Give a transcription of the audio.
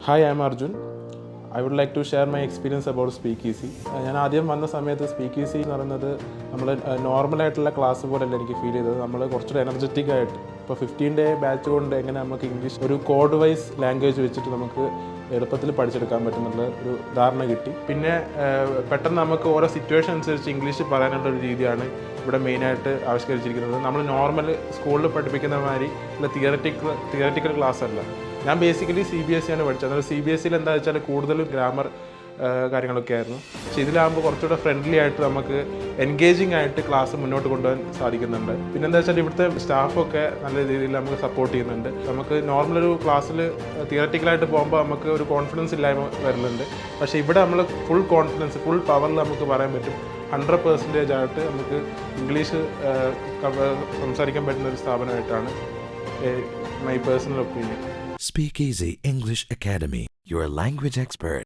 Hi, I'm Arjun. I would like to share my experience about Speakeasy. ഞാൻ ആദ്യം വന്ന സമയത്ത് സ്പീക്കീസി എന്ന് പറയുന്നത് നമ്മൾ നോർമലായിട്ടുള്ള ക്ലാസ് പോലെയല്ല എനിക്ക് ഫീൽ ചെയ്തത്. നമ്മൾ കുറച്ചുകൂടെ എനർജറ്റിക് ആയിട്ട് ഇപ്പോൾ 15-day ബാച്ച് കൊണ്ട് എങ്ങനെ നമുക്ക് ഇംഗ്ലീഷ് ഒരു കോഡ് വൈസ് ലാംഗ്വേജ് വെച്ചിട്ട് നമുക്ക് എളുപ്പത്തിൽ പഠിച്ചെടുക്കാൻ പറ്റുന്നുള്ള ഒരു ധാരണ കിട്ടി. പിന്നെ പെട്ടെന്ന് നമുക്ക് ഓരോ സിറ്റുവേഷൻ അനുസരിച്ച് ഇംഗ്ലീഷ് പറയാനുള്ള ഒരു രീതിയാണ് ഇവിടെ മെയിനായിട്ട് ആവിഷ്കരിച്ചിരിക്കുന്നത്. നമ്മൾ നോർമൽ സ്കൂളിൽ പഠിപ്പിക്കുന്ന മാതിരി ഉള്ള തിയററ്റിക്കൽ ക്ലാസ് അല്ല. ഞാൻ ബേസിക്കലി CBSE ആണ് പഠിച്ചത്. അതായത് CBSEയിൽ എന്താ വെച്ചാൽ കൂടുതലും ഗ്രാമർ കാര്യങ്ങളൊക്കെ ആയിരുന്നു. പക്ഷേ ഇതിലാകുമ്പോൾ കുറച്ചുകൂടെ ഫ്രണ്ട്ലി ആയിട്ട് നമുക്ക് എൻഗേജിങ് ആയിട്ട് ക്ലാസ് മുന്നോട്ട് കൊണ്ടുപോകാൻ സാധിക്കുന്നുണ്ട്. പിന്നെ എന്താ വെച്ചാൽ ഇവിടുത്തെ സ്റ്റാഫൊക്കെ നല്ല രീതിയിൽ നമുക്ക് സപ്പോർട്ട് ചെയ്യുന്നുണ്ട്. നമുക്ക് നോർമൽ ഒരു ക്ലാസ്സിൽ തിയററ്റിക്കലായിട്ട് പോകുമ്പോൾ നമുക്ക് ഒരു കോൺഫിഡൻസ് ഇല്ലായ്മ വരുന്നുണ്ട്. പക്ഷേ ഇവിടെ നമ്മൾ ഫുൾ കോൺഫിഡൻസ് ഫുൾ പവറിൽ നമുക്ക് പറയാൻ പറ്റും. 100% ആയിട്ട് നമുക്ക് ഇംഗ്ലീഷ് സംസാരിക്കാൻ പറ്റുന്ന ഒരു സ്ഥാപനമായിട്ടാണ് my personal opinion. Speakeasy English Academy, your language expert.